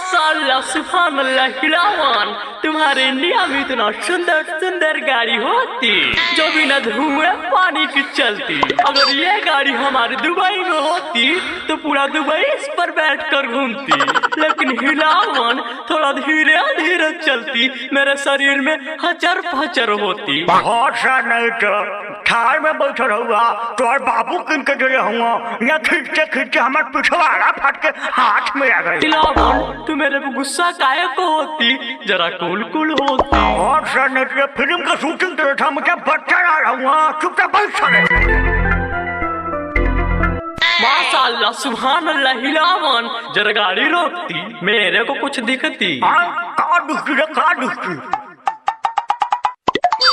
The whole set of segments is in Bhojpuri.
माशाअल्लाह सुभान अल्लाह हिलावन, तुम्हारे इंडिया में इतना सुंदर सुंदर गाड़ी होती जो बिना धुएं पानी की चलती। अगर ये गाड़ी हमारे दुबई में होती तो पूरा दुबई इस पर बैठकर घूमती। लेकिन हिलावन थोड़ा धीरे धीरे चलती, मेरे शरीर में हचर पचर होती। बहुत सा नहीं तो थार में बैठा रहूँगा तो और बाबू किन के जो रहूँगा या खींचते खींचते हमारे पिछवाड़ा फट के हाथ में आ गई। हिलावन तू मेरे पे गुस्सा काहे को होती, जरा कूल कूल होती। और सर ने तो फिल्म का शूटिंग कर था, मुझे बच्चा आ रहा हूँ, चुपचाप बैठ सके। माशाअल्लाह सुभान अल्लाह हिलावन, जरा गाड़ी रोकती, मेरे को कुछ दिखती। का दुखती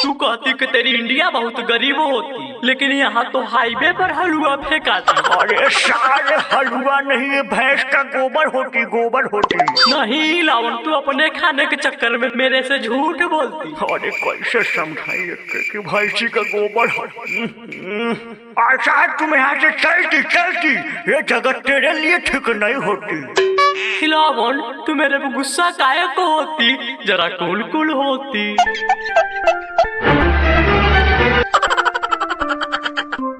तू कहती कि तेरी इंडिया बहुत गरीब होती, लेकिन यहाँ तो हाईवे पर हलवा फेंकाती। अरे सारे हलवा नहीं, ये भैंस का गोबर होती, गोबर होती। नहीं लावन, तू अपने खाने के चक्कर में मेरे से झूठ बोलती। अरे कैसे समझाइए कि भैंसी का गोबर ऐसा है, तुम यहाँ से चलती चलती ये जगह तेरे लिए ठीक नहीं होती। हिलावन तू मेरे पे गुस्सा काहे को होती, जरा कूल कूल होती।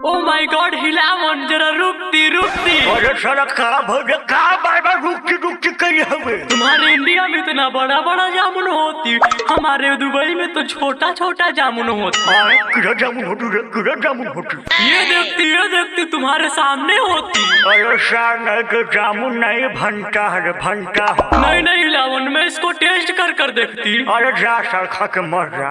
ओ माय गॉड हिलावन, जरा रुकती रुकती। अरे सारा खराब हो गया, कहाँ बार बार रुकती रुकती कही हमें। तुम्हारे इंडिया में इतना बड़ा बड़ा जामुन होती, हमारे दुबई में तो छोटा छोटा जामुन होता है। किधर जामुन होती रे, किधर जामुन होती। ये देखती तुम्हारे सामने होती। अरे सार नहीं तो जामुन नहीं, भंटा है भंटा। नहीं नहीं हिलावन, मैं इसको टेस्ट कर कर देखती। अरे जा सर खा के मर जा।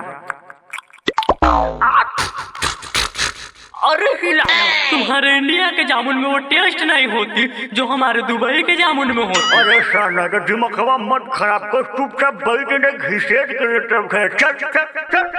अरे हिलावन, तुम्हारे इंडिया के जामुन में वो टेस्ट नहीं होती जो हमारे दुबई के जामुन में होती। अरे सर ना तो दिमाग मत खराब कर, चुपचाप बैठ ने घिसेट के तब खाए। चल चल चल।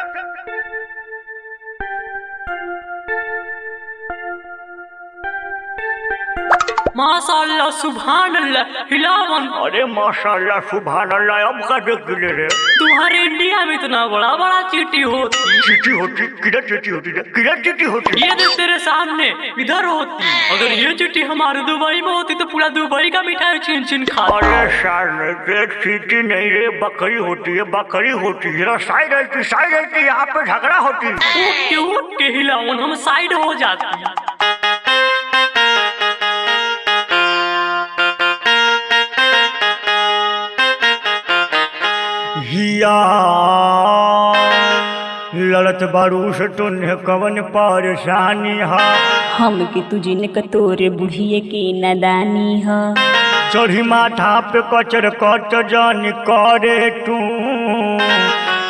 माशाअल्लाह सुभान अल्लाह हिलावन। अरे माशाअल्लाह सुभान अल्लाह, अब का देख गिले रे। तुम्हारे इंडिया में इतना बड़ा बड़ा चींटी होती। चींटी होती, किधर चींटी होती रे, किधर चींटी होती। ये देख तेरे सामने इधर होती। अगर ये चींटी हमारे दुबई में होती तो पूरा दुबई का मिठाई छीन छीन खाती। अरे सर ने चींटी नहीं रे, बकरी होती है, बकरी होती है। साइड रहती, यहाँ पे झगड़ा होती। उठ के हिलावन, हम साइड हो जाती। ललत बारू से तुन्हे कवन परेशानी है। हम के तुझे न कतोरे बुढ़िए के नदानी है। चढ़ी माथा पे कचर कच जानी करे तू,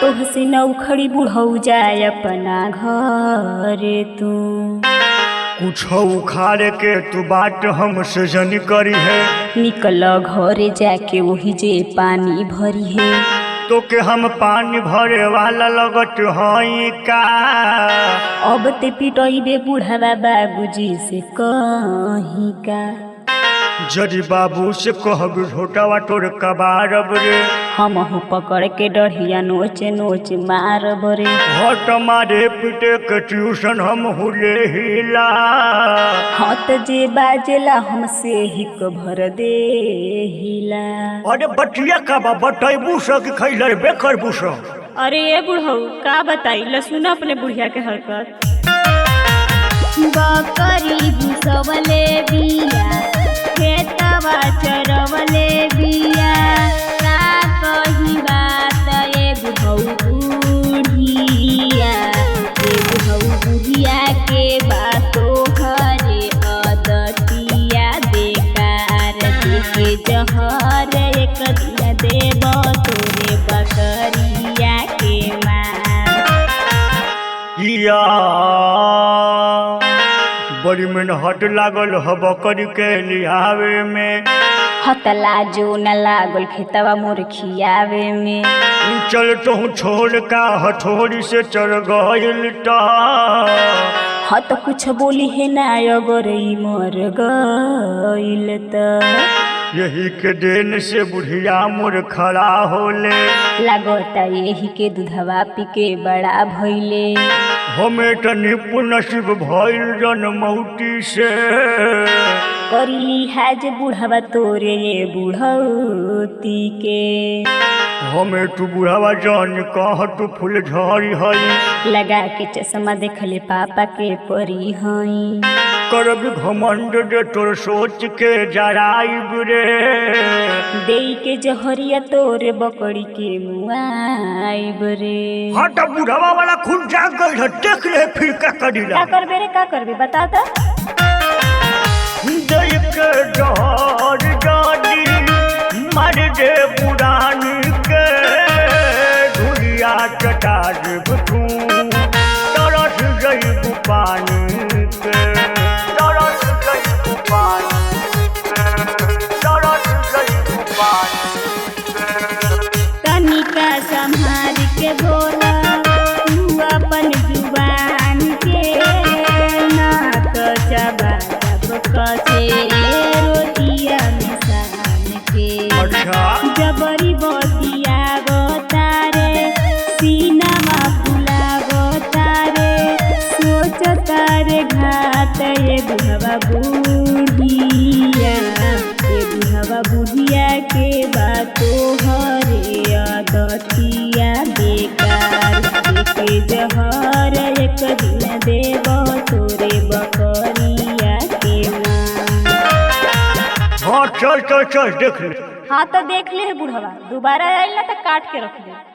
तोह से न उखड़ी बुढ़ऊ जाए अपना घर तू। कुछ उखाड़ के तू बात हमसे जनी करी है। निकल घरे जाके वही जे पानी भरी है। तो के हम पानी भरे वाला लगत हई का। अब ते पिटइबे बुढ़ावा बाबूजी से कहीं का। जरी बाबू से कहब झोटावा तोर कबारब रे। हम पकड़ के डढ़िया नोच नोच मारब रे। हट मारे पिटे के ट्यूशन हम हुले हिला। हाँ तो जे बाजेला हमसे हिक भर दे हिला। अरे बटिया का बा बटैबू स कि खैलर बेकरबू स। अरे ये बुढ़ऊ का बताई, लसुन अपने बुढ़िया के हरकत। बकरी घुसवले बिया, खेतवा चरवले बिया। का कही बात ये बुढ़ऊ बुढ़िया, ये बुढ़ऊ बुढ़िया के बातों घरे अदतिया बेकार। देखे जहर एक दिन देव तोरे बकरिया के मार। बड़ी मेहनत लागल ह बकरी के लियावे में। हतला जो न लागल खेतवा मोर खियावे में। चल तो छोड़ का हथौड़ी से चढ़ गइल ता। हाँ तो कुछ बोली है ना, अगर ई मर गइल त। यही के देन से बुढ़िया मोर खड़ा होले। लगता यही के दूधवा पी के बड़ा भइले। हमें तो निपुण नसीब भइल जनमौती से। करी लिहाज बुढ़ावा तोरे ये बुढ़ौती के। हमें तू बुढ़ावा जान कह तू फूल झड़ी हई। लगा के चश्मा देखले पापा के परी हई। करब घमंड दे तोर सोच के जराइब रे। देई के जहरिया तोरे बकरी के मुआइब रे। हाँ तो बुढ़ावा वाला खून जाग गई है, देख ले फिर क्या करीला। का करबे रे का करबे बता दा। देख के जहर जानी मार दे पुरानी के। धुलिया चटा देब तू तरस जइब पानी के। तरस जइब पानी के। तरस जइब पानी के। तनिका संभाल के बोला तू अपन जुबान के। ना तो चबा जब कसे रोटिया में सान के। अच्छा जबरी बतिया तारे सीनामा फुला तारे। सोच तारे घाट ये बुढ़वा बुढ़िया। ये बुढ़वा बुढ़िया के बातो हरे आदतिया बेकार। के जहर एक दिन देव तोरे बकरिया के माँ। हाँ चल चल चल देख ले। हाँ तो देख ले बुढ़वा, दोबारा आइला तो काट के रख दे।